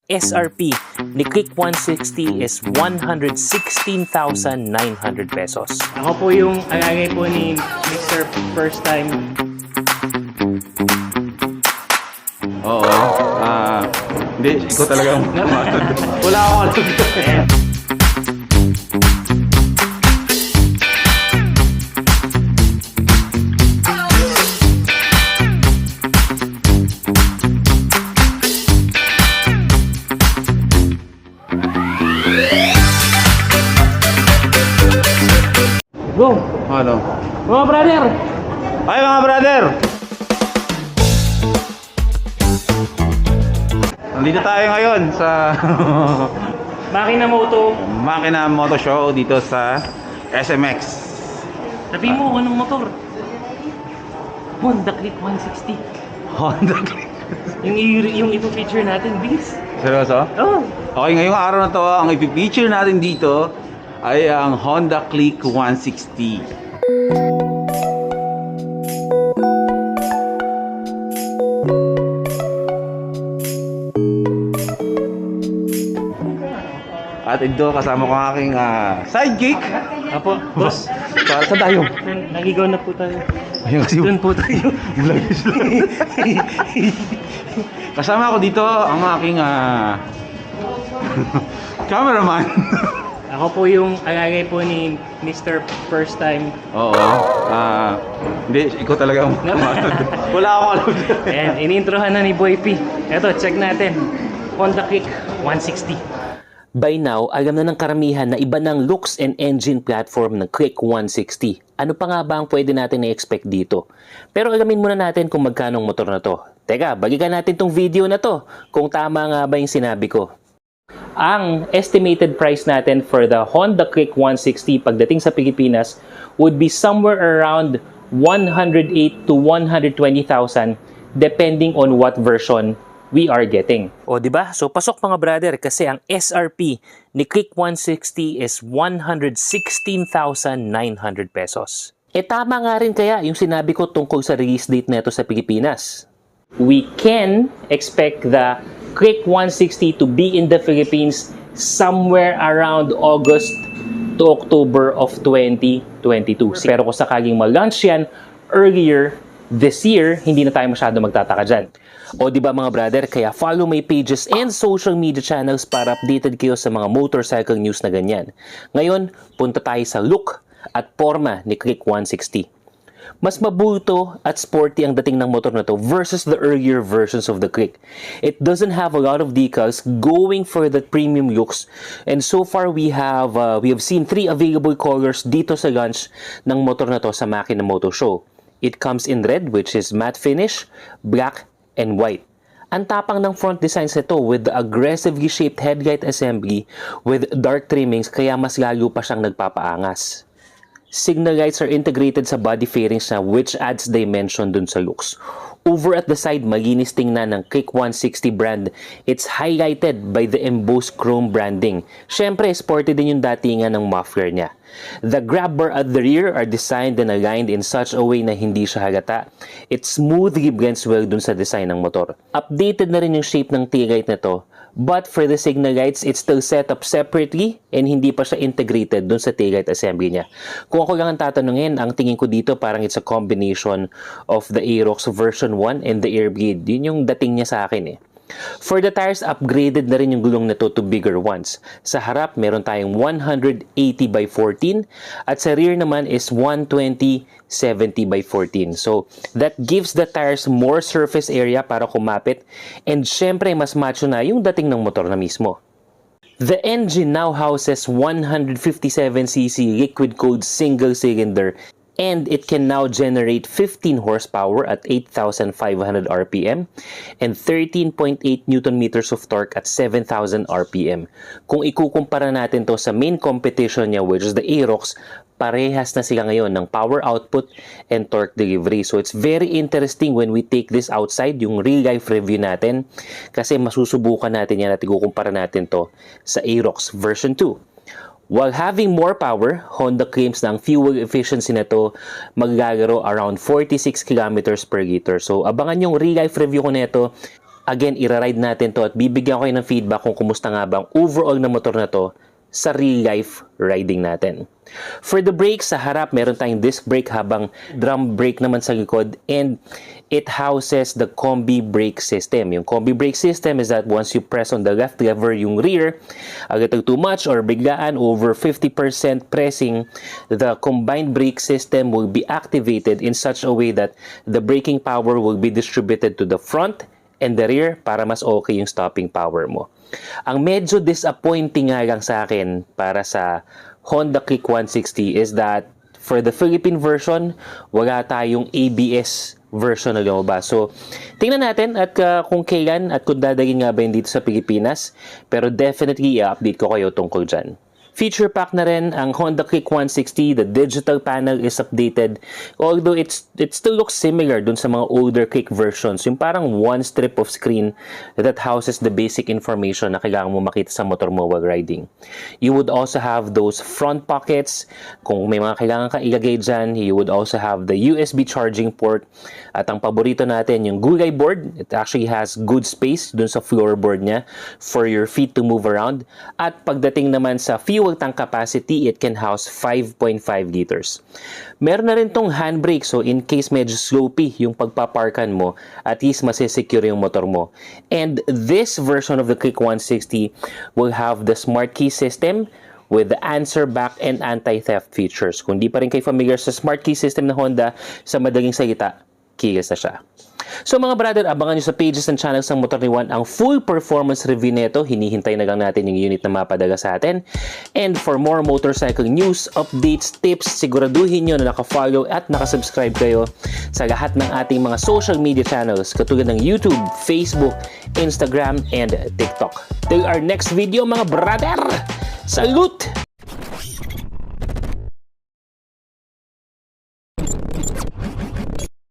SRP ni Click 160 is 116,900 pesos. Ako po yung alagay po ni Mr. First Time. Oo. Hindi, ikaw talaga. Wala akong alam. Go! Ano? Mga brother! Ay mga brother! Nandito tayo ngayon sa Makina Moto. Makina Moto Show dito sa SMX. Sabi mo, anong motor? Honda Click 160. Honda Click. Yung ipo-feature natin, bis. Seryoso? Oh! Okay, ngayong araw na to, ang ipipicture natin dito ay ang Honda Click 160. At ito kasama ko ang aking sidekick. Apo, boss. Saan tayo? Nagigaw na po tayo. Ayun kasi Doon po tayo. kasama ko dito ang aking cameraman. Ako po yung alagay po ni Mr. First Time. Oo. Hindi, ikaw talaga. Wala akong alam. Ayan, inintrohan na ni Boy P. Eto, check natin. Honda Click 160. By now, alam na ng karamihan na iba ng looks and engine platform ng Click 160. Ano pa nga ba ang pwede natin na-expect dito? Pero alamin muna natin kung magkano ang motor na to. Teka, balikan natin tong video na to kung tama nga ba yung sinabi ko. Ang estimated price natin for the Honda Click 160 pagdating sa Pilipinas would be somewhere around 108 to 120,000 depending on what version we are getting. O di ba? So pasok mga brother kasi ang SRP ni Click 160 is 116,900 pesos. E tama nga rin kaya yung sinabi ko tungkol sa release date nito sa Pilipinas. We can expect the Click 160 to be in the Philippines somewhere around August to October of 2022. Pero kung sakaling ma-launch yan earlier this year, hindi na tayo masyado magtataka dyan. O di ba mga brother, kaya follow my pages and social media channels para updated kayo sa mga motorcycle news na ganyan. Ngayon, punta tayo sa look at forma ni Click 160. Mas mabuto at sporty ang dating ng motor na to versus the earlier versions of the Click. It doesn't have a lot of decals going for the premium looks, and so far we have seen 3 available colors dito sa launch ng motor na to sa Makina Moto Show. It comes in red, which is matte finish, black, and white. Ang tapang ng front designs nito with the aggressively shaped headlight assembly with dark trimmings kaya mas lalo pa siyang nagpapaangas. Signal lights are integrated sa body fairings na which adds dimension dun sa looks. Over at the side, malinis tingnan ng Click 160 brand. It's highlighted by the embossed chrome branding. Syempre, sporty din yung datingan ng muffler niya. The grab bar at the rear are designed and aligned in such a way na hindi siya halata. It smoothly blends well dun sa design ng motor. Updated na rin yung shape ng taillight nito. But for the signal lights, it's still set up separately and hindi pa siya integrated dun sa taillight assembly niya. Kung ako lang ang tatanungin, ang tingin ko dito parang it's a combination of the Aerox version 1 and the Airblade. Yun yung dating niya sa akin eh. For the tires, upgraded na rin yung gulong nito to bigger ones. Sa harap, meron tayong 180 by 14 at sa rear naman is 120 70 by 14. So, that gives the tires more surface area para kumapit and syempre mas macho na yung dating ng motor na mismo. The engine now houses 157cc liquid-cooled single-cylinder and it can now generate 15 horsepower at 8,500 RPM and 13.8 Newton meters of torque at 7,000 RPM. Kung ikukumpara natin to sa main competition niya, which is the Aerox, parehas na sila ngayon ng power output and torque delivery. So it's very interesting when we take this outside, yung real life review natin, kasi masusubukan natin yan at ikukumpara natin to sa Aerox version 2. While having more power, Honda claims na ang fuel efficiency nito maglalaro around 46 kilometers per liter. So abangan yung real life review ko nito Again, ira-ride natin to at bibigyan ko kayo ng feedback kung kumusta nga ba ang overall na motor na to sa real life riding natin. For the brakes, sa harap meron tayong disc brake habang drum brake naman sa likod, and it houses the combi brake system. Yung combi brake system is that once you press on the left lever yung rear, agad too much or biglaan over 50% pressing, the combined brake system will be activated in such a way that the braking power will be distributed to the front and the rear para mas okay yung stopping power mo. Ang medyo disappointing nga lang sa akin para sa Honda Click 160 is that for the Philippine version, wala tayong ABS version na lumabas. So, tingnan natin at kung kailan at kung dadagin nga ba yun dito sa Pilipinas. Pero definitely, i-update ko kayo tungkol dyan. Feature pack na rin ang Honda Click 160. The digital panel is updated. Although it still looks similar dun sa mga older Click versions. Yung parang one strip of screen that houses the basic information na kailangan mo makita sa motor mo while riding. You would also have those front pockets. Kung may mga kailangan ka ilagay dyan, you would also have the USB charging port. At ang paborito natin, yung gulay board. It actually has good space dun sa floorboard niya for your feet to move around. At pagdating naman sa fuel tank capacity, it can house 5.5 liters. Meron na rin tong handbrake, so in case medyo slopey yung pagpaparkan mo, at least masisecure yung motor mo. And this version of the Click 160 will have the smart key system with the answer back and anti-theft features. Kung di pa rin kayo familiar sa smart key system na Honda, sa madaling salita, keyless na siya. So mga brother, abangan nyo sa pages ng channel ng Motor ni Juan ang full performance review nito. Hinihintay na lang natin yung unit na mapadala sa atin. And for more motorcycle news, updates, tips, siguraduhin nyo na naka-follow at naka-subscribe kayo sa lahat ng ating mga social media channels katulad ng YouTube, Facebook, Instagram, and TikTok. Till our next video mga brother! Salute!